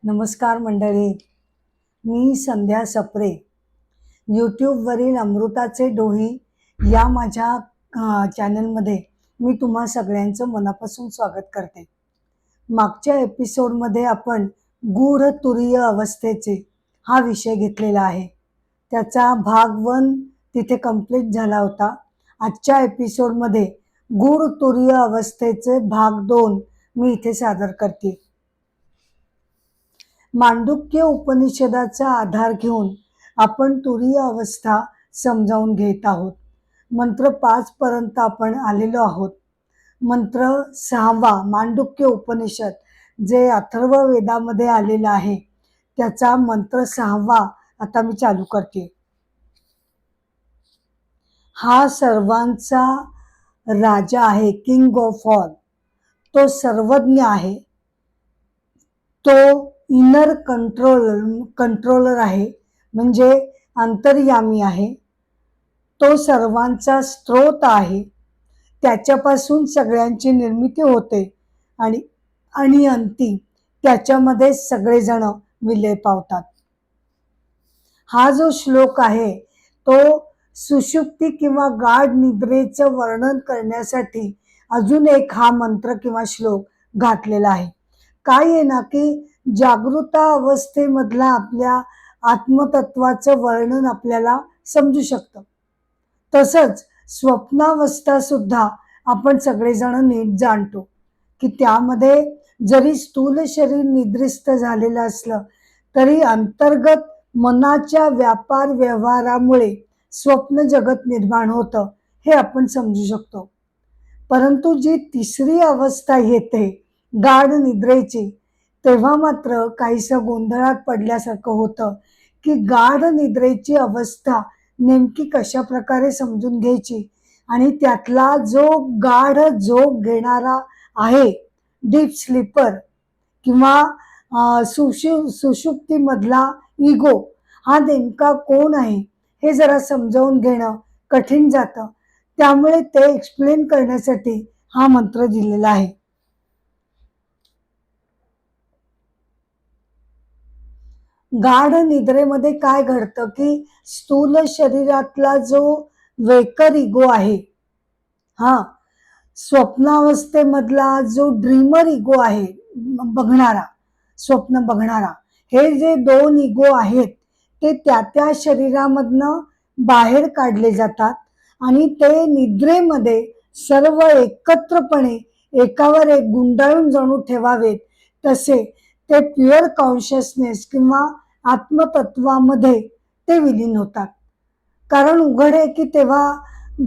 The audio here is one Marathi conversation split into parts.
नमस्कार मंडळी, मी संध्या सप्रे. यूट्यूबवरील अमृताचे डोही या माझ्या चॅनलमध्ये मी तुम्हा सगळ्यांचं मनापासून स्वागत करते. मागच्या एपिसोडमध्ये आपण गूढ तुरीय अवस्थेचे हा विषय घेतलेला आहे. त्याचा भाग 1 तिथे कंप्लीट झाला होता. आजच्या एपिसोडमध्ये गूढ तुरीय अवस्थेचे भाग 2 मी इथे सादर करते. मांडुक्य उपनिषदाचा आधार घेऊन आपण तुरीय अवस्था समजावून घेत आहोत. मंत्र 5 पर्यंत आपण आलेलो आहोत. मंत्र 6वा मांडुक्य उपनिषद जे अथर्व वेदामध्ये आलेला आहे, त्याचा मंत्र 6वा आता मी चालू करते. हा सर्वांचा राजा आहे, किंग ऑफ ऑल. तो सर्वज्ञ आहे. तो इनर कंट्रोलर आहे, म्हणजे अंतर्यामी आहे. तो सर्वांचा स्रोत आहे. त्याच्यापासून सगळ्यांची निर्मिती होते आणि अंती त्याच्यामध्ये सगळेजण विलय पावतात. हा जो श्लोक आहे तो सुषुप्ती किंवा गाढ निद्रेचं वर्णन करण्यासाठी अजून एक हा मंत्र किंवा श्लोक घातलेला आहे. काय आहे ना की जागृता अवस्थेमधला आपल्या आत्मतत्वाचं वर्णन आपल्याला समजू शकतं. तसंच स्वप्नावस्था सुद्धा आपण सगळेजण नीट जाणतो की त्यामध्ये जरी स्थूल शरीर निद्रिस्त झालेलं असलं तरी अंतर्गत मनाच्या व्यापार व्यवहारामुळे स्वप्न जगत निर्माण होतं, हे आपण समजू शकतो. परंतु जी तिसरी अवस्था येते गाढ निद्रेची, तेव्हा मात्र काहीसं गोंधळात पडल्यासारखं होतं की गाढ निद्रेची अवस्था नेमकी कशा प्रकारे समजून घ्यायची आणि त्यातला जो गाढ झोप घेणारा आहे, डीप स्लीपर किंवा सुषुप्तीमधला इगो, हा नेमका कोण आहे हे जरा समजावून घेणं कठीण जातं. त्यामुळे ते एक्सप्लेन करण्यासाठी हा मंत्र दिलेला आहे. गाढ निद्रेमध्ये काय घडतं की स्थूल शरीरातला जो वेकर इगो आहे, स्वप्नावस्थेमधला जो ड्रीमर इगो आहे, बघणारा, स्वप्न बघणारा, हे जे 2 इगो आहेत ते त्या शरीरामधनं बाहेर काढले जातात आणि ते निद्रेमध्ये सर्व एकत्रपणे एकावर एक गुंडाळून जणू ठेवावेत तसे ते प्युअर कॉन्शियसनेस किंवा आत्मतत्वामध्ये ते विलीन होतात. कारण उघड आहे की तेव्हा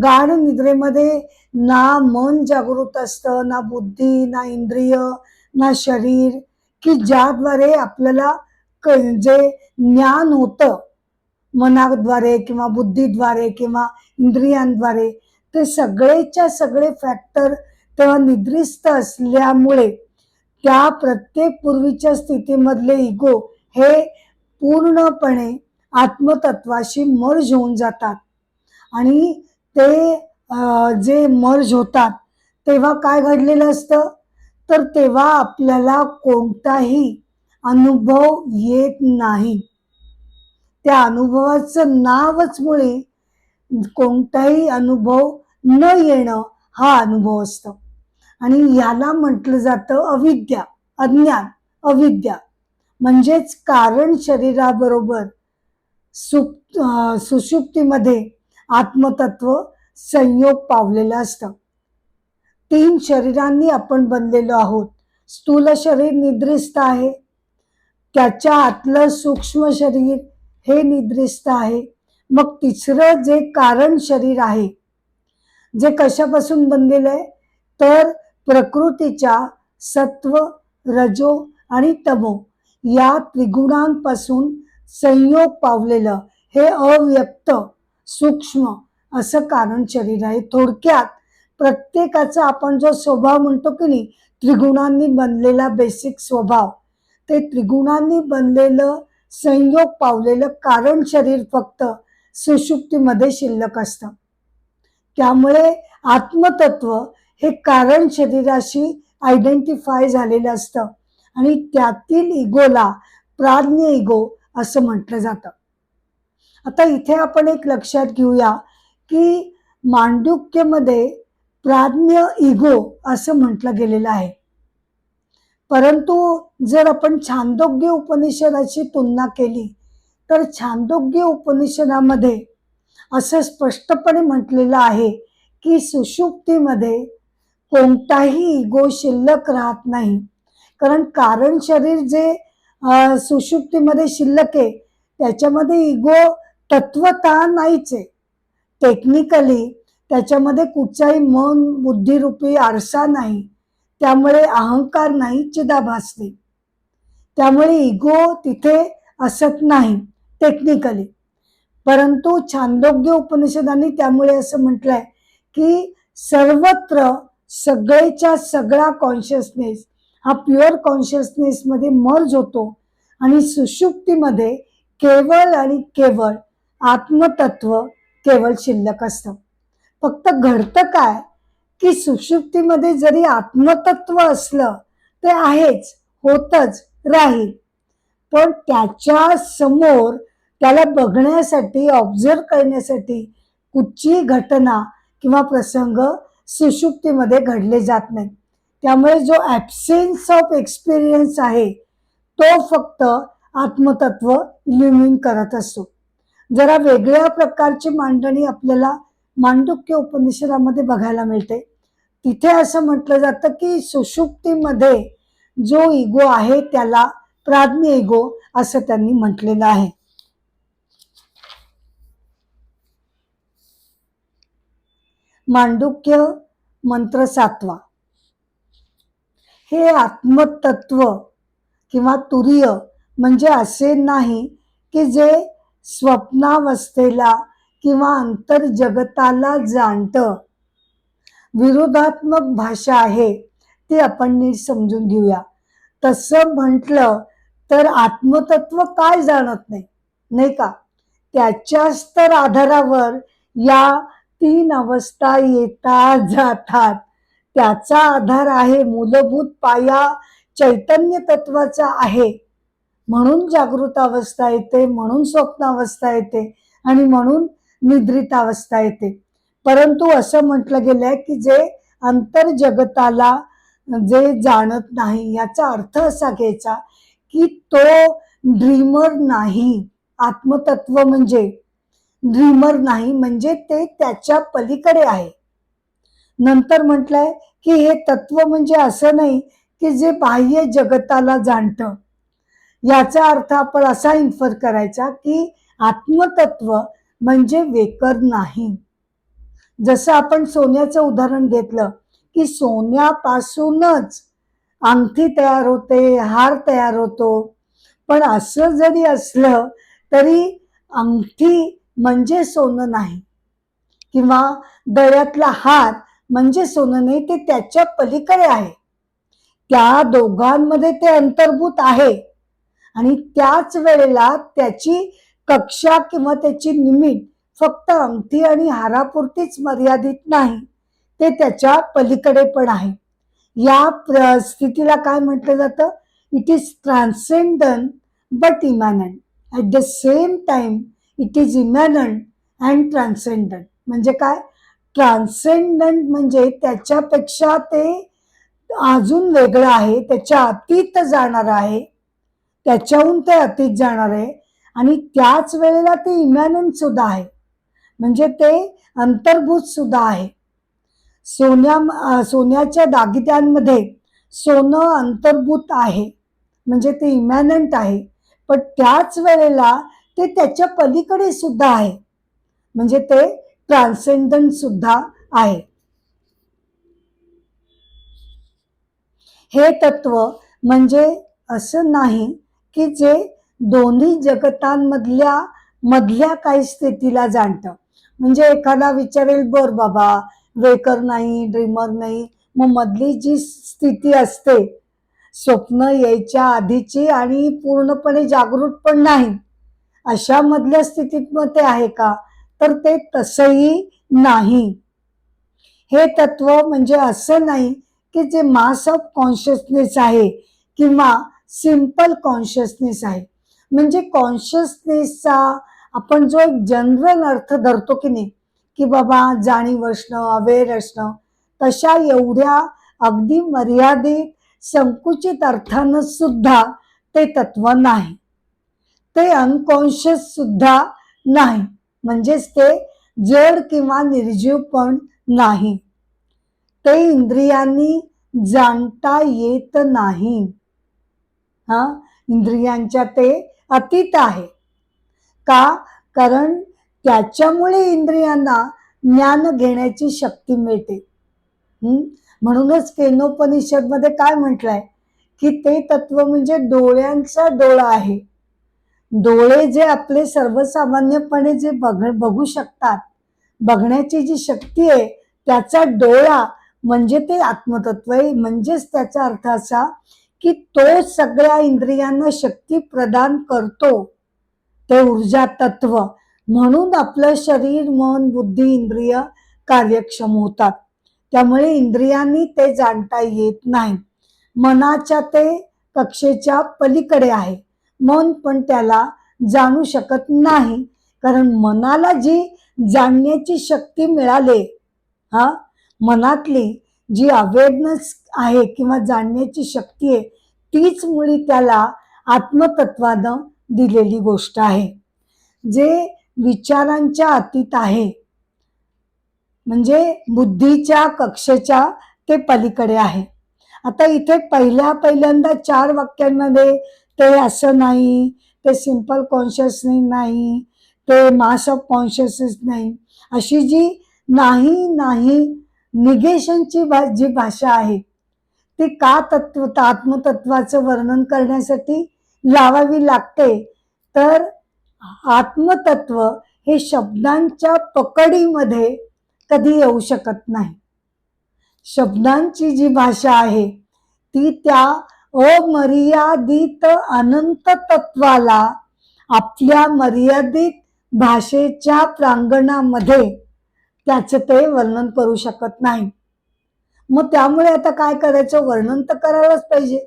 गाढ निद्रेमध्ये ना मन जागृत असतं, ना बुद्धी, ना इंद्रिय, ना शरीर, की ज्याद्वारे आपल्याला जे ज्ञान होतं मनाद्वारे किंवा बुद्धीद्वारे किंवा इंद्रियांद्वारे, ते सगळेच्या सगळे फॅक्टर तेव्हा निद्रिस्त असल्यामुळे त्या प्रत्येक पूर्वीच्या स्थितीमधले इगो हे पूर्णपणे आत्मतत्वाशी मर्ज होऊन जातात. आणि ते जे मर्ज होतात तेव्हा काय घडलेलं असतं, तर तेव्हा आपल्याला कोणताही अनुभव येत नाही. त्या अनुभवाचं नावच मुळे कोणताही अनुभव न येणं हा अनुभव असतो. आणि याला म्हटलं जातं अविद्या, अज्ञान, अविद्या. म्हणजेच कारण शरीराबरोबर सुषुप्तीमध्ये आत्मतत्व संयोग पावलेलं असतं. 3 शरीरांनी आपण बनलेलो आहोत. स्थूल शरीर निद्रिस्त आहे, त्याच्या आतलं सूक्ष्म शरीर हे निद्रिस्त आहे. मग तिसरं जे कारण शरीर आहे, जे कशापासून बनलेलं आहे, तर प्रकृतीच्या सत्व, रजो आणि तमो या त्रिगुणांपासून संयोग पावलेलं हे अव्यक्त सूक्ष्म असं कारण शरीर आहे. थोडक्यात प्रत्येकाचा आपण जो स्वभाव म्हणतो की नाही, त्रिगुणांनी बनलेला बेसिक स्वभाव, ते त्रिगुणांनी बनलेलं संयोग पावलेलं कारण शरीर फक्त सुषुप्तीमध्ये शिल्लक असतं. त्यामुळे आत्मतत्व हे कारण शरीराशी आयडेंटिफाय झालेलं असतं आणि त्यातील इगोला प्राज्ञ इगो असं म्हटलं जातं. आता इथे आपण एक लक्षात घेऊया की मांडुक्यमध्ये प्राज्ञ इगो असं म्हटलं गेलेलं आहे. परंतु जर आपण छांदोग्य उपनिषदाची तुलना केली तर छांदोग्य उपनिषदामध्ये असं स्पष्टपणे म्हटलेलं आहे की सुषुप्तीमध्ये कोणताही इगो शिल्लक राहत नाही. कारण शरीर जे सुषुप्तीमध्ये शिल्लक आहे त्याच्यामध्ये इगो तत्वतः नाहीच आहे. टेक्निकली त्याच्यामध्ये कुठचाही मन बुद्धिरूपी आरसा नाही, त्यामुळे अहंकार नाही, चिदाभास नाही. त्यामुळे इगो तिथे असत नाही टेक्निकली. परंतु छांदोग्य उपनिषदांनी त्यामुळे असं म्हटलंय की सर्वत्र सगळेच्या सगळा कॉन्शियसनेस हा प्युअर कॉन्शियसनेस मध्ये मर्ज होतो आणि सुषुप्तीमध्ये केवळ आणि केवळ आत्मतत्व केवळ शिल्लक असतं. फक्त घडतं काय की सुषुप्तीमध्ये जरी आत्मतत्व असलं ते आहेच, होतच राहील, पण त्याच्या समोर त्याला बघण्यासाठी, ऑब्झर्व करण्यासाठी कुठची घटना किंवा प्रसंग सुषुप्तीमध्ये घडले जात नाही. त्यामुळे जो ॲब्सेन्स ऑफ एक्सपिरियन्स आहे तो फक्त आत्मतत्व इल्युमिन करत असतो. जरा वेगळ्या प्रकारची मांडणी आपल्याला मांडुक्य उपनिषदामध्ये बघायला मिळते. तिथे असं म्हटलं जातं की सुषुप्तीमध्ये जो इगो आहे त्याला प्राज्ञ इगो असं त्यांनी म्हटलेलं आहे. मांडुक्य मंत्र 7वा. हे आत्मतत्व किंवा तुरीय म्हणजे असे नाही की जे स्वप्नावस्थेला किंवा अंतर्जगताला जाणतं. विरोधात्मक भाषा आहे ती आपण नीट समजून घेऊया. तसं म्हटलं तर आत्मतत्व काय जाणत नाही, नाही का? त्याच्याच तर आधारावर या 3 अवस्था येतात जातात. त्याचा आधार आहे, मूलभूत पाया चैतन्य तत्वाचा आहे. म्हणून जागृत अवस्था येते, म्हणून स्वप्नावस्था येते आणि म्हणून निद्रित अवस्था येते. परंतु असं म्हटलं गेलंय की जे अंतर्जगताला जे जाणत नाही याचा अर्थ असा घ्यायचा की तो ड्रीमर नाही. आत्मतत्व म्हणजे ड्रीमर नाही, म्हणजे ते त्याच्या पलीकडे आहे. नंतर म्हटलंय की हे तत्व म्हणजे असं नाही की जे बाह्य जगताला जाणतं. याचा अर्थ आपण असा इन्फर करायचा की आत्मतत्व म्हणजे वेकर नाही. जसं आपण सोन्याचं उदाहरण घेतलं की सोन्यापासूनच अंगठी तयार होते, हार तयार होतो. पण असं जरी असलं तरी अंगठी म्हणजे सोनं नाही किंवा गळ्यातला हार म्हणजे सोनं नाही, ते त्याच्या पलीकडे आहे. त्या दोघांमध्ये ते अंतर्भूत आहे आणि त्याच वेळेला त्याची कक्षा किंवा त्याची निमित्त फक्त अंगठी आणि हारापुरतीच मर्यादित नाही, ते त्याच्या पलीकडे पण आहे. या स्थितीला काय म्हटलं जातं? It is transcendent but immanent. At the same time it is immanent and transcendent. म्हणजे काय? ट्रान्सेंडंट म्हणजे त्याच्यापेक्षा ते अजून वेगळं आहे, त्याच्या अतीत जाणार आहे, त्याच्याहून ते अतीत जाणार आहे आणि त्याच वेळेला ते इमॅनंट सुद्धा आहे, म्हणजे ते अंतर्भूत सुद्धा आहे. सोन्याच्या दागिन्यांमध्ये सोनं अंतर्भूत आहे म्हणजे ते इमॅनंट आहे, पण त्याच वेळेला ते त्याच्या पलीकडे सुद्धा आहे म्हणजे ते ट्रान्सेंडंट सुद्धा आहे. हे तत्व म्हणजे असं नाही की जे दोन्ही मधल्या काही स्थितीला जाणतं. म्हणजे एखादा विचारेल, बर बाबा वेकर नाही, ड्रीमर नाही, मग मधली जी स्थिती असते स्वप्न यायच्या आधीची आणि पूर्णपणे जागृत पण नाही, अशा मधल्या स्थितीत मग ते आहे का? तर ते तसंही नाही. हे तत्व म्हणजे असं नाही की जे मास ऑफ कॉन्शियसनेस आहे किंवा सिंपल कॉन्शियसनेस आहे. म्हणजे कॉन्शियसनेसचा आपण जो एक जनरल अर्थ धरतो की नाही, की बाबा जाणीव असणं, अवेअर असणं, तशा एवढ्या अगदी मर्यादित संकुचित अर्थानं सुद्धा ते तत्व नाही. ते अनकॉन्शियस सुद्धा नाही, म्हणजेच ते जड किंवा निर्जीव पण नाही. ते इंद्रियांनी जाणता येत नाही. इंद्रियांच्या ते अतीत आहे. का? कारण त्याच्यामुळे इंद्रियांना ज्ञान घेण्याची शक्ती मिळते. म्हणूनच केनोपनिषद मध्ये काय म्हटलंय, की ते तत्व म्हणजे डोळ्यांचा डोळा आहे. डोळे जे आपले सर्वसामान्यपणे जे बघू शकतात, बघण्याची जी शक्ती आहे, त्याचा डोळा म्हणजे ते आत्मतत्व आहे. म्हणजेच त्याचा अर्थ असा की तो सगळ्या इंद्रियांना शक्ती प्रदान करतो, ते ऊर्जा तत्व. म्हणून आपलं शरीर, मन, बुद्धी, इंद्रिय कार्यक्षम होतात. त्यामुळे इंद्रियांनी ते जाणता येत नाही. मनाच्या ते कक्षेच्या पलीकडे आहे. मन पण त्याला जाणू शकत नाही, कारण मनाला जी जाणण्याची शक्ती मिळाली, मनातली जी अवेअरनेस आहे किंवा जाणण्याची शक्ती आहे, तीच मुळी त्याला आत्मतत्वानं दिलेली गोष्ट आहे, जे विचारांच्या अतीत आहे. म्हणजे बुद्धीच्या कक्षेच्या ते पलीकडे आहे. आता इथे पहिल्यांदा 4 वाक्यांमध्ये ते असं नाही, ते सिंपल कॉन्शियसनेस नाही, ते मास ऑफ कॉन्शियसनेस नाही, अशी जी नाही निगेशनची जी भाषा आहे, ती का आत्मतत्वाचं वर्णन करण्यासाठी लावावी लागते, तर आत्मतत्व हे शब्दांच्या पकडीमध्ये कधी येऊ शकत नाही. शब्दांची जी भाषा आहे ती त्या अमर्यादित अनंत तत्वाला आपल्या मर्यादित भाषेच्या प्रांगणामध्ये त्याचं ते वर्णन करू शकत नाही. मग त्यामुळे आता काय करायचं, वर्णन तर करायलाच पाहिजे,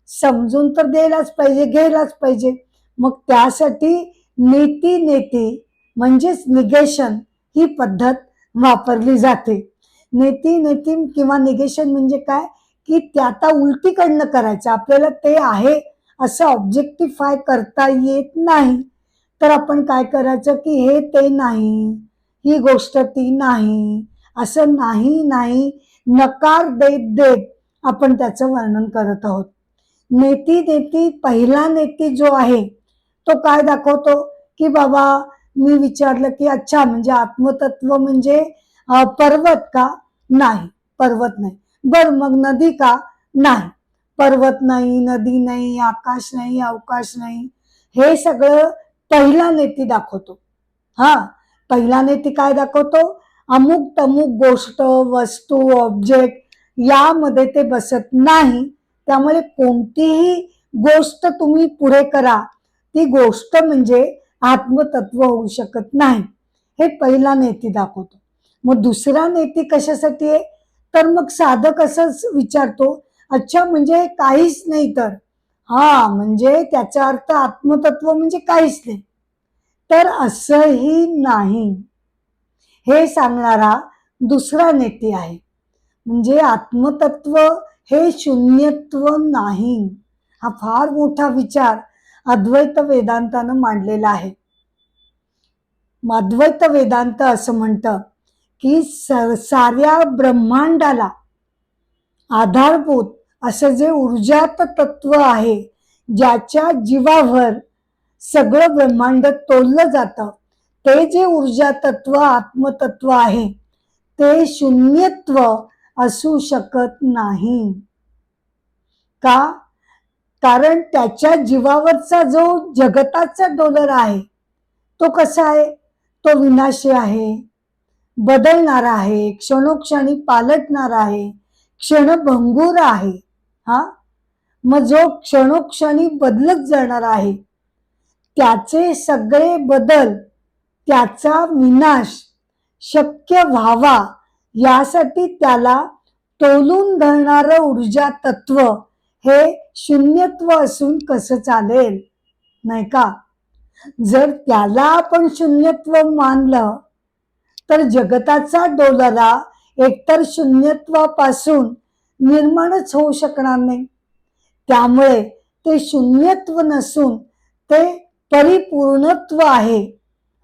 समजून तर द्यायलाच पाहिजे, घ्यायलाच पाहिजे. मग त्यासाठी नेती म्हणजेच निगेशन ही पद्धत वापरली जाते. नेती किंवा निगेशन म्हणजे काय, की त्याता उलटीकडनं करायचं. आपल्याला ते आहे असं ऑब्जेक्टिफाय करता येत नाही, तर आपण काय करायचं, की हे ते नाही, ही गोष्ट ती नाही, असं नाही नकार देत आपण त्याचं वर्णन करत आहोत. पहिला नेती जो आहे तो काय दाखवतो, की बाबा मी विचारलं की अच्छा म्हणजे आत्मतत्व म्हणजे पर्वत का? नाही, पर्वत नाही. बर मग नदी का? नाही, पर्वत नाही, नदी नाही, आकाश नाही, अवकाश नाही. हे सगळं पहिला नेती दाखवतो. पहिला नेती काय दाखवतो, अमुक तमुक गोष्ट, वस्तू, ऑब्जेक्ट यामध्ये ते बसत नाही. त्यामुळे कोणतीही गोष्ट तुम्ही पुढे करा, ती गोष्ट म्हणजे आत्मतत्व होऊ शकत नाही. हे पहिला नेती दाखवतो. मग दुसरा नेती कशासाठी आहे, तर मग साधक असंच विचारतो, अच्छा म्हणजे काहीच नाही तर, म्हणजे त्याचा अर्थ आत्मतत्व म्हणजे काहीच नाही, तर असंही नाही, हे सांगणारा दुसरा नेती आहे. म्हणजे आत्मतत्व हे शून्यत्व नाही. हा फार मोठा विचार अद्वैत वेदांतानं मांडलेला आहे. अद्वैत वेदांत असं म्हणतं की साऱ्या ब्रह्मांडाला आधारभूत असं जे ऊर्जात तत्व आहे, ज्याच्या जीवावर सगळं ब्रह्मांड तोललं जातं, ते जे ऊर्जा तत्व आत्मतत्व आहे ते शून्यत्व असू शकत नाही. का? कारण त्याच्या जीवावरचा जो जगताचा डोलर आहे तो कसा आहे, तो विनाशी आहे, बदलणारा आहे, क्षणोक्षणी पालटणारा आहे, क्षणभंगूर आहे. मग जो क्षणोक्षणी बदलत जाणार आहे, त्याचे सगळे बदल, त्याचा विनाश शक्य व्हावा यासाठी त्याला तोलून धरणारं ऊर्जा तत्व हे शून्यत्व असून कसं चालेल, नाही का? जर त्याला आपण शून्यत्व मानलं तर जगताचा डोलारा एकतर शून्यत्वापासून निर्माणच होऊ शकणार नाही. त्यामुळे ते शून्यत्व नसून ते परिपूर्णत्व आहे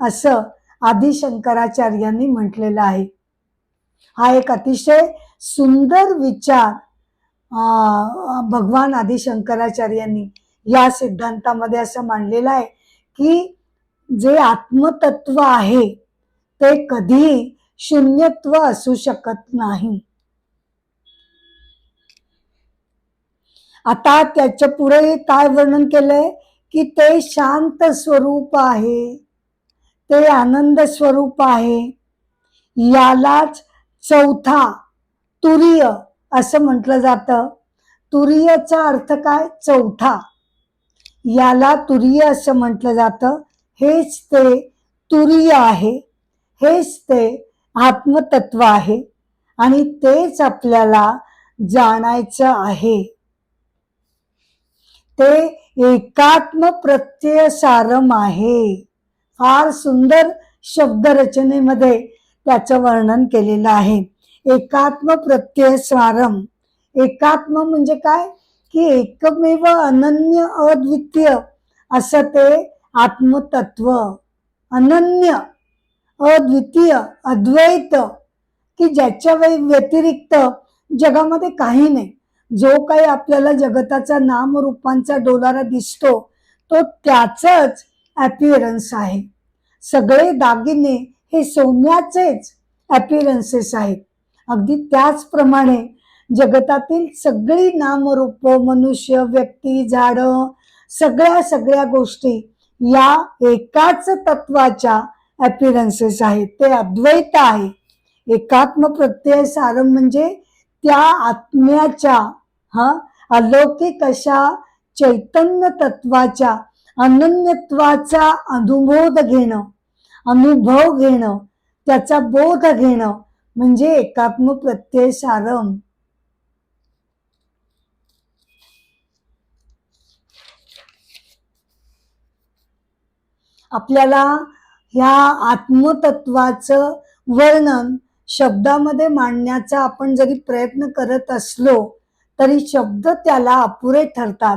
असं आदि शंकराचार्यांनी म्हटलेलं आहे. हा एक अतिशय सुंदर विचार भगवान आदि शंकराचार्यांनी या सिद्धांतामध्ये असं मांडलेलं आहे की जे आत्मतत्व आहे ते कधीही शून्यत्व असू शकत नाही. आता त्याच्या पुढे काय वर्णन केलंय की ते शांत स्वरूप आहे, ते आनंद स्वरूप आहे. यालाच चौथा तुरीय असं म्हटलं जातं. तुरीयचा अर्थ काय? चौथा. याला तुरीय असं म्हटलं जातं. हेच ते तुरीय आहे, हेच ते आत्मतत्व आहे आणि तेच आपल्याला जाणायचं आहे. ते एकात्म प्रत्यय सारम आहे. फार सुंदर शब्दरचनेमध्ये त्याचं वर्णन केलेलं आहे. एकात्म प्रत्यय सारम. एकात्म म्हणजे काय की एकमेव अनन्य अद्वितीय असं ते आत्मतत्व. अनन्य अद्वितीय अद्वैत की ज्याच्या व्यतिरिक्त जगामध्ये काही नाही. जो काही आपल्याला जगताचा नामरूपांचा डोलारा दिसतो तो त्याचंच अपीअरन्स आहे. सगळे दागिने हे सोन्याचेच अपीअरन्सेस आहेत. अगदी त्याचप्रमाणे जगतातील सगळी नामरूप, मनुष्य, व्यक्ती, झाडं, सगळ्या गोष्टी या एकाच तत्वाच्या अपीअरन्सेस आहेत. ते अद्वैत आहे. एकात्म प्रत्यय सारम म्हणजे त्या आत्म्याच्या अलौकिक अशा चैतन्य तत्वाच्या अनन्यत्वाचा अनुभव घेणं, त्याचा बोध घेणं म्हणजे एकात्म प्रत्यय सारम. आपल्याला ह्या आत्मतत्वाचं वर्णन शब्दामध्ये मांडण्याचा आपण जरी प्रयत्न करत असलो तरी शब्द त्याला अपुरे ठरतात.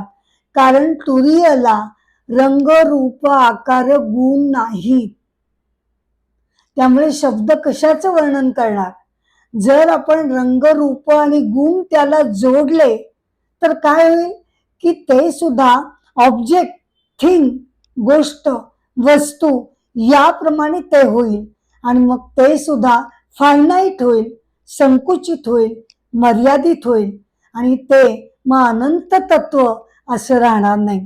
कारण तुरीयला रंग, रूप, आकार, गुण नाहीत. त्यामुळे शब्द कशाचं वर्णन करणार? जर आपण रंग, रूप आणि गुण त्याला जोडले तर काय होईल की ते सुद्धा ऑब्जेक्ट, थिंग, गोष्ट, वस्तू याप्रमाणे ते होईल आणि मग ते सुद्धा फायनाईट होईल, संकुचित होईल, मर्यादित होईल आणि ते मग अनंत तत्व असं राहणार नाही.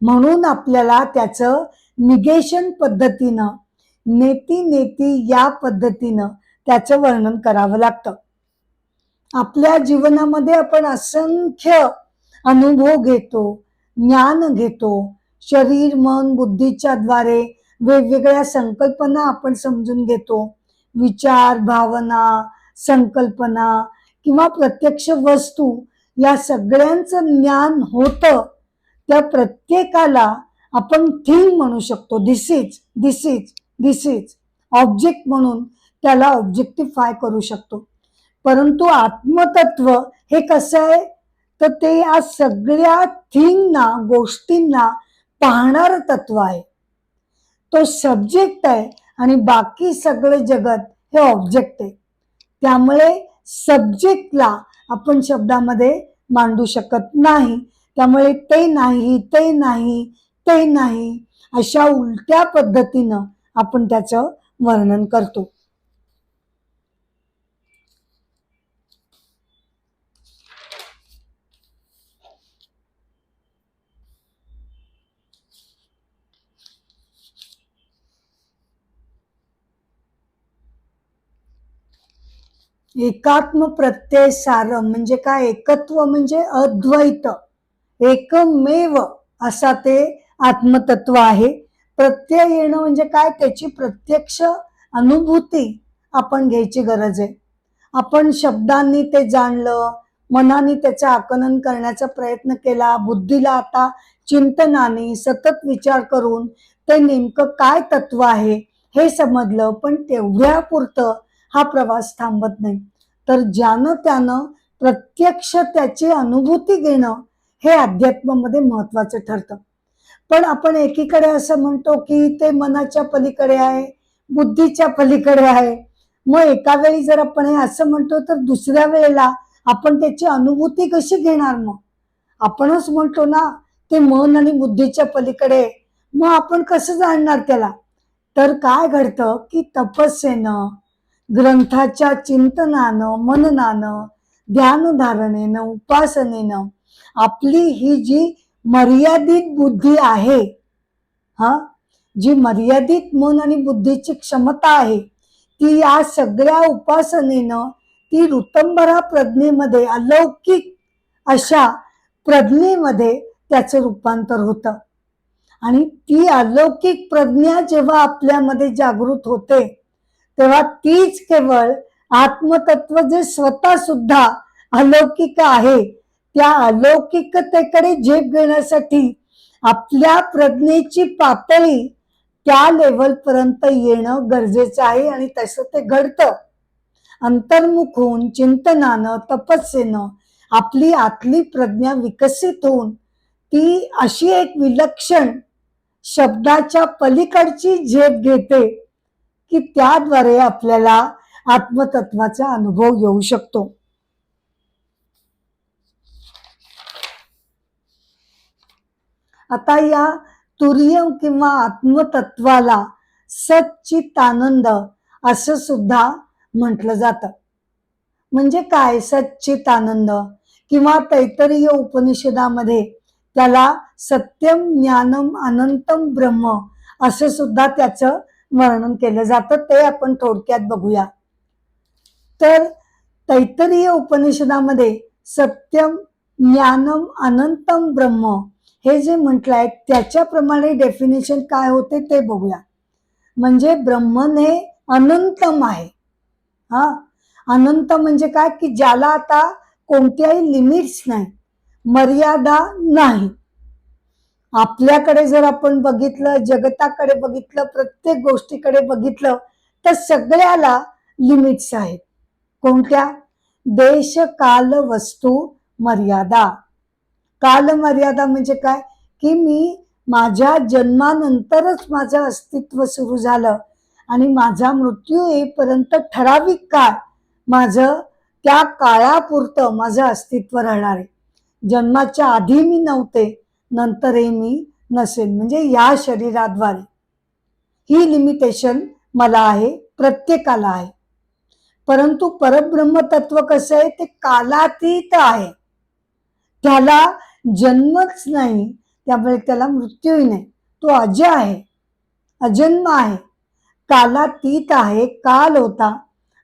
म्हणून आपल्याला त्याचं निगेशन पद्धतीनं, नेती या पद्धतीनं त्याचं वर्णन करावं लागतं. आपल्या जीवनामध्ये आपण असंख्य अनुभव घेतो, ज्ञान घेतो. शरीर, मन, बुद्धीच्या द्वारे वेगवेगळ्या संकल्पना आपण समजून घेतो. विचार, भावना, संकल्पना किंवा प्रत्यक्ष वस्तू या सगळ्यांचं ज्ञान होतं. त्या प्रत्येकाला आपण थिंग म्हणू शकतो. दिस इज ऑब्जेक्ट म्हणून त्याला ऑब्जेक्टिफाय करू शकतो. परंतु आत्मतत्व हे कसं आहे तर ते या सगळ्या थिंगना, गोष्टींना पाहणारं तत्व आहे. तो सब्जेक्ट आहे आणि बाकी सगळे जगत हे ऑब्जेक्ट आहे. त्यामुळे सब्जेक्टला आपण शब्दामध्ये मांडू शकत नाही. त्यामुळे ते नाही अशा उलट्या पद्धतीनं आपण त्याचं वर्णन करतो. एकात्म प्रत्यय सारम म्हणजे काय? एकत्व म्हणजे अद्वैत, एकमेव असा ते आत्मतत्व आहे. प्रत्यय येणं म्हणजे काय? त्याची प्रत्यक्ष अनुभूती आपण घ्यायची गरज आहे. आपण शब्दांनी ते जाणलं, मनाने त्याचं आकलन करण्याचा प्रयत्न केला, बुद्धीला आता चिंतनाने सतत विचार करून ते नेमकं काय तत्व आहे हे समजलं, पण तेवढ्यापुरतं हा प्रवास थांबत नाही. तर ज्यानं त्यानं प्रत्यक्ष त्याची अनुभूती घेणं हे अध्यात्मामध्ये महत्वाचं ठरतं. पण आपण एकीकडे असं म्हणतो की ते मनाच्या पलीकडे आहे, बुद्धीच्या पलीकडे आहे. मग एका वेळी जर आपण हे असं म्हणतो तर दुसऱ्या वेळेला आपण त्याची अनुभूती कशी घेणार? मग आपणच म्हणतो ना ते मन आणि बुद्धीच्या पलीकडे, मग आपण कसं जाणणार त्याला? तर काय घडतं की तपस्येनं, ग्रंथाच्या चिंतनानं, मननानं, ध्यानधारणेनं, उपासनेनं आपली ही जी मर्यादित बुद्धी आहे, हा जी मर्यादित मन आणि बुद्धीची क्षमता आहे, ती या सगळ्या उपासनेनं ती ऋतंभरा प्रज्ञेमध्ये, अलौकिक अशा प्रज्ञेमध्ये त्याचं रूपांतर होतं. आणि ती अलौकिक प्रज्ञा जेव्हा आपल्यामध्ये जागृत होते तेव्हा तीच केवळ आत्मतत्व जे स्वतः सुद्धा अलौकिक आहे, त्या अलौकिकतेकडे झेप घेण्यासाठी आपल्या प्रज्ञेची पातळी त्या लेवल पर्यंत येणं गरजेचं आहे. आणि तसं ते घडतं. अंतर्मुख होऊन चिंतनानं, तपस्येनं आपली आतली प्रज्ञा विकसित होऊन ती अशी एक विलक्षण शब्दाच्या पलीकडची झेप घेते की त्याद्वारे आपल्याला आत्मतत्वाचा अनुभव येऊ शकतो. आता या तुर्य किंवा आत्मतत्वाला सच्चितानंद असं सुद्धा म्हटलं जातं. म्हणजे काय सच्चितानंद? किंवा तैत्तरीय उपनिषदामध्ये त्याला सत्यम ज्ञानम अनंतम ब्रह्म असं सुद्धा त्याचं वर्णन केलं जातं. ते आपण थोडक्यात बघूया. तर तैत्तरीय उपनिषदामध्ये सत्यम ज्ञानम अनंतम ब्रह्म हे जे म्हटलंय त्याच्याप्रमाणे डेफिनेशन काय होते ते बघूया. म्हणजे ब्रह्मन हे अनंतम आहे. हा, अनंत म्हणजे काय की ज्याला आता कोणत्याही लिमिट्स नाही, मर्यादा नाही. आपल्याकडे जर आपण बघितलं, जगताकडे बघितलं, प्रत्येक गोष्टीकडे बघितलं तर सगळ्याला लिमिट्स आहेत. कोणत्या? देश, काल, वस्तू, मर्यादा. काल मर्यादा म्हणजे काय की मी माझ्या जन्मानंतरच माझं अस्तित्व सुरू झालं आणि माझा मृत्यू येईपर्यंत ठराविक काळ माझं त्या काळापुरतं माझं अस्तित्व राहणार आहे. जन्माच्या आधी मी नव्हते, नंतरही मी नसेल. म्हणजे या शरीराद्वारे ही लिमिटेशन मला आहे, प्रत्येकाला आहे. परंतु परब्रह्म तत्व कसं आहे? ते कालातीत आहे. त्याला जन्मच नाही, त्यामुळे त्याला मृत्यूही नाही. तो अजय आहे, अजन्म आहे, कालातीत आहे. काल होता,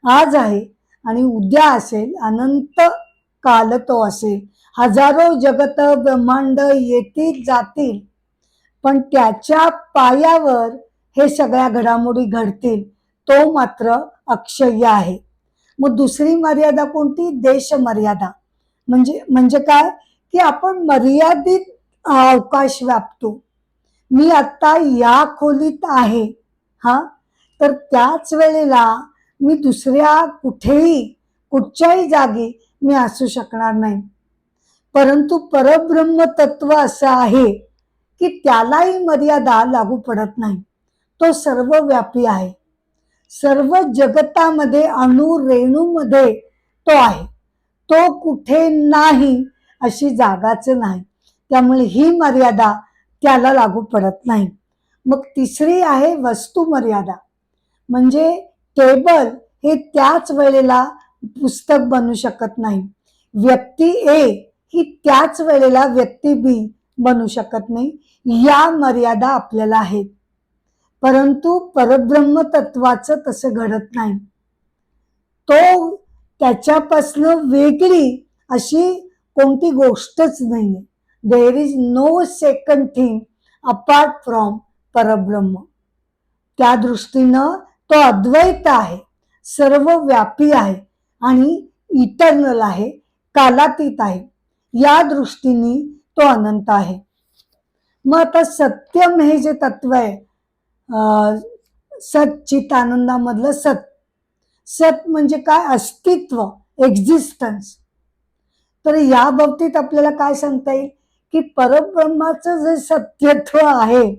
आज आहे आणि उद्या असेल, अनंत काल तो असेल. हजारो जगत ब्रह्मांड येतील जातील, पण त्याच्या पायावर हे सगळ्या घडामोडी घडतील. तो मात्र अक्षय आहे. मग दुसरी मर्यादा कोणती? देश मर्यादा. म्हणजे काय की आपण मर्यादित अवकाश व्यापतो. मी आता या खोलीत आहे, हा, तर त्याच वेळेला मी दुसऱ्या कुठच्याही जागी मी असू शकणार नाही. परंतु परब्रह्म तत्व असं आहे की त्यालाही मर्यादा लागू पडत नाही. तो सर्वव्यापी आहे. सर्व जगतामध्ये अणु रेणूमध्ये तो आहे. तो कुठे नाही अशी जागाच नाही. त्यामुळे ही मर्यादा त्याला लागू पडत नाही. मग तिसरी आहे वस्तू मर्यादा. म्हणजे टेबल हे त्याच वेळेला पुस्तक बनू शकत नाही. व्यक्ती ए ही त्याच वेळेला व्यक्ती बी बनू शकत नाही. या मर्यादा आपल्याला आहेत. परंतु परब्रह्म तत्वाचं तसं घडत नाही. तो त्याच्यापासून वेगळी अशी कोणती गोष्टच नाहीये. There is no second thing apart from Parabrahma. त्या दृष्टीनं तो अद्वैत आहे, सर्वव्यापी आहे आणि इटर्नल आहे, कालातीत आहे, या दृष्टीने तो अनंत आहे. मग आता सत्यम हे जे तत्व आहे, सच्चित आनंदामधलं सत, सत म्हणजे काय? अस्तित्व, एक्झिस्टन्स. तर या बाबतीत आपल्याला काय सांगता येईल की परब्रह्माचं जे सत्यत्व आहे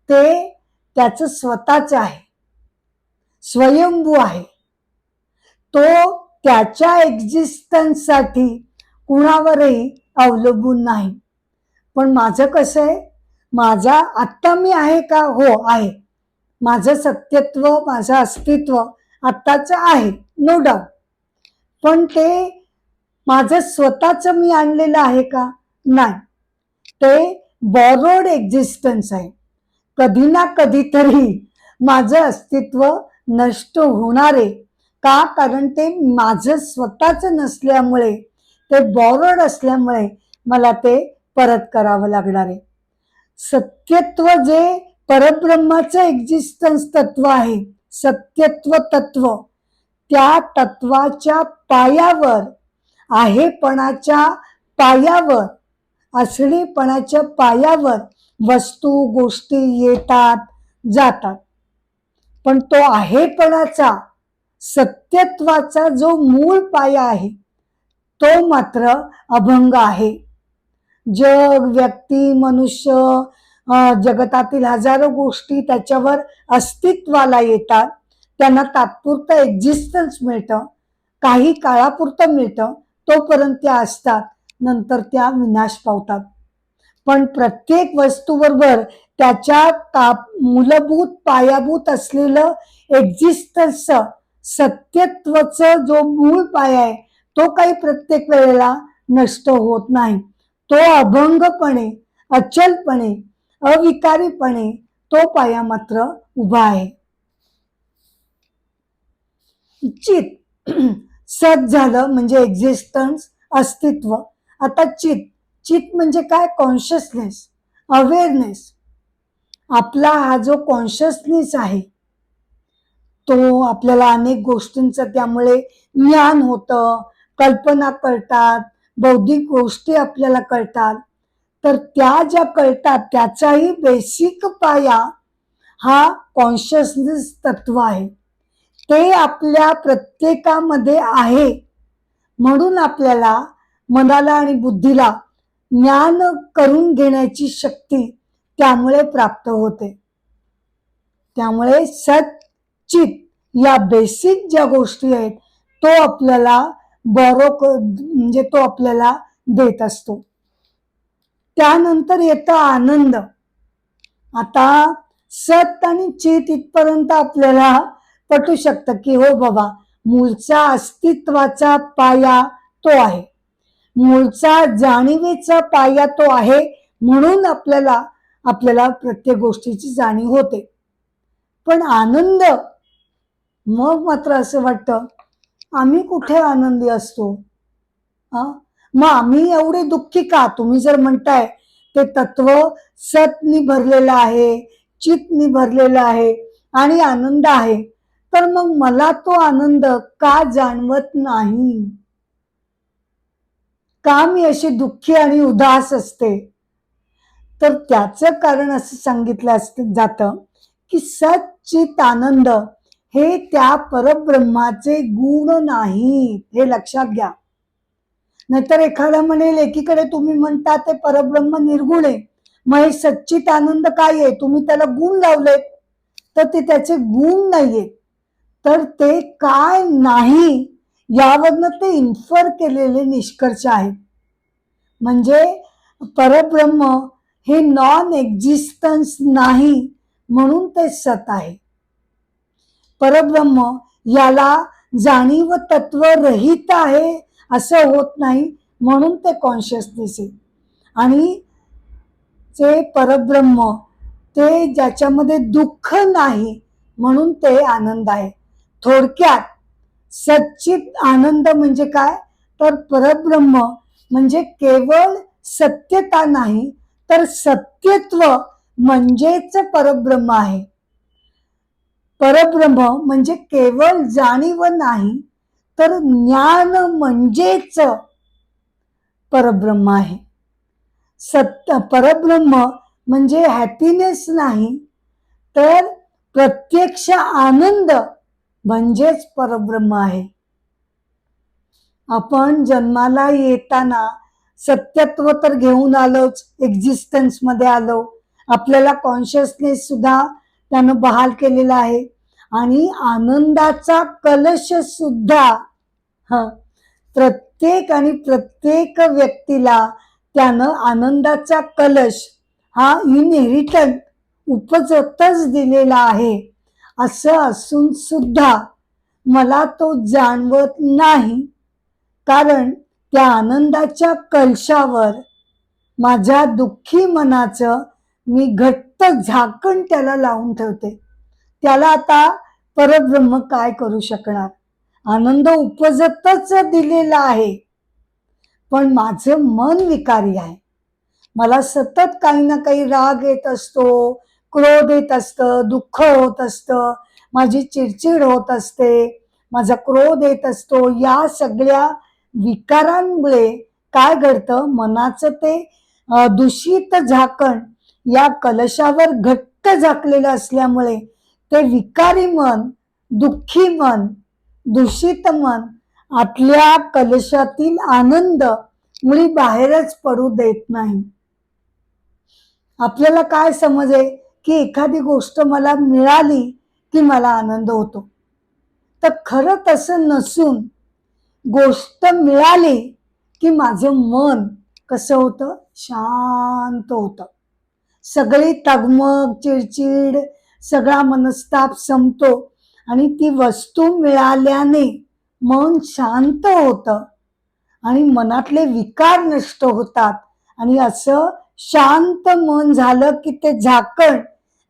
ते त्याचं स्वतःच आहे, स्वयंभू आहे. तो त्याच्या एक्झिस्टन्ससाठी कुणावरही अवलंबून नाही. पण माझं कसं आहे, माझा आत्ता मी आहे का? हो आहे. माझं सत्यत्व, माझं अस्तित्व आत्ताच आहे, नो डाऊट. पण ते माझं स्वतःच मी आणलेलं आहे का? नाही. ते बॉरोड एक्झिस्टन्स आहे. कधी ना कधीतरी माझं अस्तित्व नष्ट होणार आहे. का? कारण ते माझं स्वतःच नसल्यामुळे, ते बॉरोड असल्यामुळे मला ते परत करावं लागणार आहे. सत्यत्व जे परब्रह्माचं एक्झिस्टन्स तत्व आहे, सत्यत्व तत्व, त्या तत्वाच्या पायावर, आहेपणाच्या पायावर, असलीपणाच्या पायावर वस्तू गोष्टी येतात जातात. पण तो आहेपणाचा, सत्यत्वाचा जो मूळ पाया आहे तो मात्र अभंग आहे. जग, व्यक्ती, मनुष्य, जगतातील हजारो गोष्टी त्याच्यावर अस्तित्वाला येतात. त्यांना तात्पुरतं एक्झिस्टन्स मिळतं, काही काळापुरतं मिळतं, तोपर्यंत त्या असतात, नंतर त्या विनाश पावतात. पण प्रत्येक वस्तूबरोबर त्याच्या मूलभूत पायाभूत असलेलं एक्झिस्टन्स, सत्यत्वाचं जो मूळ पाया आहे तो काही प्रत्येक वेळेला नष्ट होत नाही. तो अभंगपणे, अचलपणे, अविकारीपणे तो पाया मात्र उभा आहे. चित, सत झालं म्हणजे एक्झिस्टन्स, अस्तित्व. आता चित, चित म्हणजे काय? Consciousness, awareness. आपला हा जो कॉन्शियसनेस आहे तो आपल्याला अनेक गोष्टींचं त्यामुळे ज्ञान होतं, कल्पना कळतात, बौद्धिक गोष्टी आपल्याला कळतात. तर त्या ज्या कळतात त्याचाही बेसिक पाया हा कॉन्शियसनेस तत्व आहे. ते आपल्या प्रत्येकामध्ये आहे, म्हणून आपल्याला मनाला आणि बुद्धीला ज्ञान करून घेण्याची शक्ती त्यामुळे प्राप्त होते. त्यामुळे सत, चित या बेसिक ज्या गोष्टी आहेत तो आपल्याला म्हणजे तो आपल्याला देत असतो. त्यानंतर येतं आनंद. आता सत आणि चित इथपर्यंत आपल्याला पटू शकतं की हो बाबा, मूळचा अस्तित्वाचा पाया तो आहे, मूळचा जाणीवेचा पाया तो आहे, म्हणून आपल्याला प्रत्येक गोष्टीची जाणीव होते. पण आनंद, मग मात्र असं वाटतं आम्ही कुठे आनंदी असतो? मग आम्ही एवढे दुःखी का? तुम्ही जर म्हणताय ते तत्व सतनी भरलेलं आहे, चितनी भरलेलं आहे आणि आनंद आहे, तर मग मला तो आनंद का जाणवत नाही? का मी अशी दुःखी आणि उदास असते? तर त्याचं कारण असं सांगितलं जातं की सत, चित, आनंद हे त्या परब्रह्माचे गुण नाहीत, हे लक्षात घ्या. नाहीतर एखादा म्हणेल एकीकडे तुम्ही म्हणता ते परब्रह्म निर्गुण आहे, मग हे सच्चित आनंद काय आहे? तुम्ही त्याला गुण लावलेत, तर ते त्याचे गुण नाहीये. तर ते काय नाही यावरनं ते इन्फर केलेले निष्कर्ष आहेत. म्हणजे परब्रह्म हे नॉन एक्झिस्टन्स नाही, म्हणून ते सत आहे. परब्रह्म याला जाणीव तत्व रहित आहे असं होत नाही, म्हणून ते कॉन्शियसनेस आहे. आणि ते परब्रह्म ते ज्याच्यामध्ये दुःख नाही, म्हणून ते आनंद आहे. थोडक्यात सच्चित आनंद म्हणजे काय? तर परब्रह्म म्हणजे केवळ सत्यता नाही, तर सत्यत्व म्हणजेच परब्रह्म आहे. परब्रह्म म्हणजे केवळ जाणीव नाही, तर ज्ञान म्हणजेच परब्रह्म आहे. सत्य परब्रह्म म्हणजे हॅपीनेस नाही, तर प्रत्यक्ष आनंद म्हणजेच परब्रह्म आहे. आपण जन्माला येताना सत्यत्व तर घेऊन आलोच, एक्झिस्टन्स मध्ये आलो, आपल्याला कॉन्शियसनेस सुद्धा त्यानं बहाल केलेला आहे आणि आनंदाचा कलश सुद्धा प्रत्येक व्यक्तीला त्यानं आनंदाचा कलश हा इनहेरिटंट उपजतच दिलेला आहे. असं असून सुद्धा मला तो जाणवत नाही, कारण त्या आनंदाच्या कलशावर माझ्या दुःखी मनाचं मी घट्ट झाकण त्याला लावून ठेवते. त्याला आता परब्रह्म काय करू शकणार? आनंद उपजतच दिलेला आहे, पण माझं मन विकारी आहे. मला सतत काही ना काही राग येत असतो, क्रोध येत असतं, दुःख होत असतं, माझी चिडचिड होत असते, माझा क्रोध येत असतो. या सगळ्या विकारांमुळे काय घडतं, मनाचं ते दूषित झाकण या कलशावर घट्ट झाकलेलं असल्यामुळे ते विकारी मन, दुःखी मन, दूषित मन आतल्या कलशातील आनंद मुळी बाहेरच पडू देत नाही. आपल्याला काय समजे की एखादी गोष्ट मला मिळाली की मला आनंद होतो, तर खरं तसं नसून गोष्ट मिळाली की माझं मन कसं होतं, शांत होतं. सगळी तगमग, चिडचिड, सगळा मनस्ताप संपतो आणि ती वस्तू मिळाल्याने मन शांत होतं आणि मनातले विकार नष्ट होतात. आणि असं शांत मन झालं की ते झाकण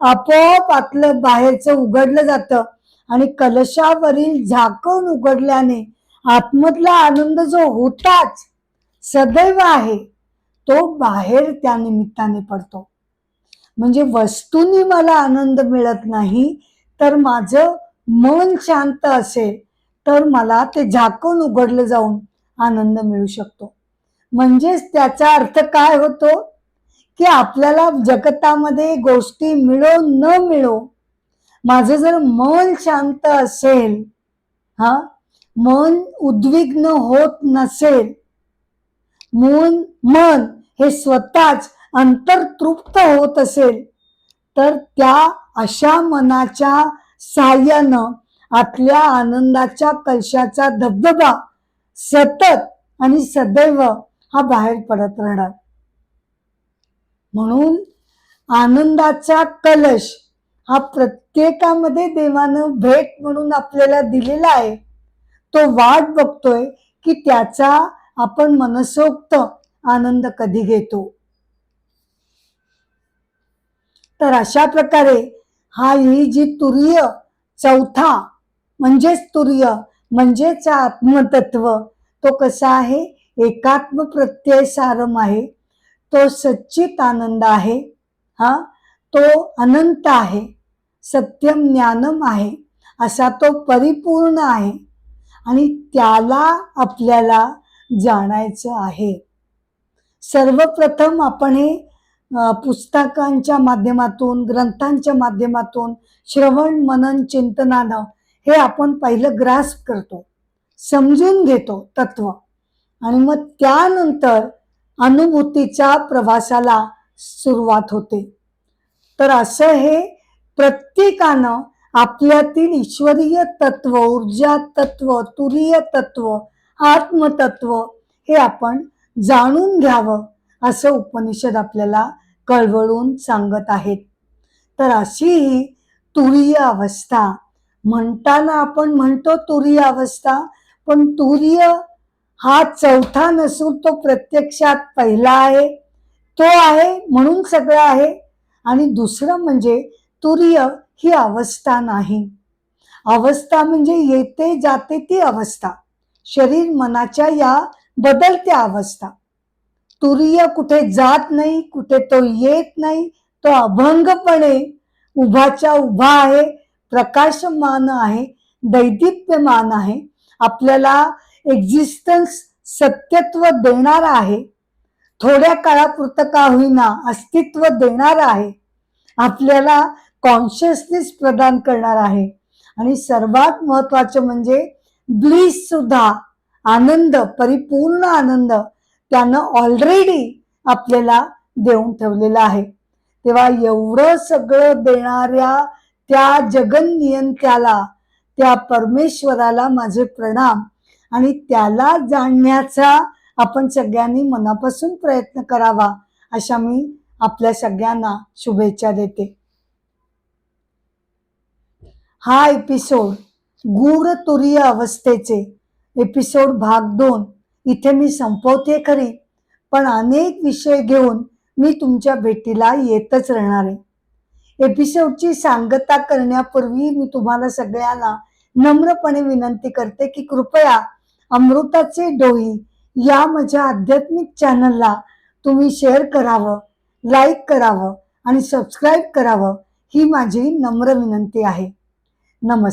आपोआप आतलं बाहेरचं उघडलं जातं आणि कलशावरील झाकण उघडल्याने आतमधला आनंद जो होताच सदैव आहे, तो बाहेर त्या निमित्ताने पडतो. म्हणजे वस्तूंनी मला आनंद मिळत नाही, तर माझं मन शांत असेल तर मला ते झाकण उघडलं जाऊन आनंद मिळू शकतो. म्हणजेच त्याचा अर्थ काय होतो की आपल्याला जगतामध्ये गोष्टी मिळो न मिळो, माझं जर मन शांत असेल, मन उद्विग्न होत नसेल, मन हे स्वतःच अंतर्तृप्त होत असेल, तर त्या अशा मनाच्या साहाय्यानं आतल्या आनंदाच्या कलशाचा धबधबा सतत आणि सदैव हा बाहेर पडत राहणार. म्हणून आनंदाचा कलश हा प्रत्येकामध्ये देवानं भेट म्हणून आपल्याला दिलेला आहे. तो वाट बघतोय की त्याचा आपण मनसोक्त आनंद कधी घेतो. तर अशा प्रकारे ही जी तुरीय चौथा म्हणजेच तुरीय म्हणजेच आत्मतत्व, तो कसा आहे, एकात्म प्रत्यय सारम आहे, तो सच्चित आनंद आहे, तो अनंत आहे, सत्यम ज्ञानम आहे, असा तो परिपूर्ण आहे आणि त्याला आपल्याला जाणायचं आहे. सर्वप्रथम आपण हे पुस्तकांच्या माध्यमातून, ग्रंथांच्या माध्यमातून, श्रवण मनन चिंतनानं हे आपण पहिलं ग्रास्प करतो, समजून घेतो तत्व, आणि मग त्यानंतर अनुभूतीचा प्रवासाला सुरुवात होते. तर असं हे प्रत्येकानं आपल्यातील ईश्वरीय तत्व, ऊर्जा तत्व, तुरीय तत्व, आत्मतत्व हे आपण जाणून घ्यावं, असं उपनिषद आपल्याला कळवळून सांगत आहेत. तर अशी ही तुरीय अवस्था म्हणताना आपण म्हणतो तुरीय अवस्था, पण तुरीय हा चौथा नसून तो प्रत्यक्षात पहिला आहे. तो आहे म्हणून सगळं आहे. आणि दुसरं म्हणजे तुरीय ही अवस्था नाही. अवस्था म्हणजे येते जाते ती अवस्था, शरीर मनाच्या या बदलत्या अवस्था. तुरीय कुठे जात नाही, कुठे तो येत नाही, तो अभंगपणे उभाच्या उभा आहे, प्रकाशमान आहे, दैदिप्यमान आहे, आपल्याला एक्झिस्टन्स सत्यत्व देणारा आहे. थोड्या काळापुरतं का होईना अस्तित्व देणार आहे, आपल्याला कॉन्शियसनेस प्रदान करणार आहे. आणि सर्वात महत्वाचं म्हणजे ब्लिस सुद्धा, आनंद, परिपूर्ण आनंद त्यानं ऑलरेडी आपल्याला देऊन ठेवलेला आहे. तेव्हा एवढं सगळं देणाऱ्या त्या जगन्नियंत्याला, त्या परमेश्वराला माझे प्रणाम. आणि त्याला जाणण्याचा आपण सगळ्यांनी मनापासून प्रयत्न करावा, अशा मी आपल्या सगळ्यांना शुभेच्छा देते. हा एपिसोड गूढ तुरीय अवस्थेचे एपिसोड भाग 2 इथे मी संपवते खरी, पण अनेक विषय घेऊन मी तुमच्या भेटीला येतच राहणार आहे. एपिसोडची सांगता करण्यापूर्वी मी तुम्हाला सगळ्यांना नम्रपणे विनंती करते की कृपया अमृताचे डोही या माझ्या आध्यात्मिक चॅनलला तुम्ही शेअर करावं, लाईक करावं आणि सबस्क्राईब करावं, ही माझी नम्र विनंती आहे. नमस्कार.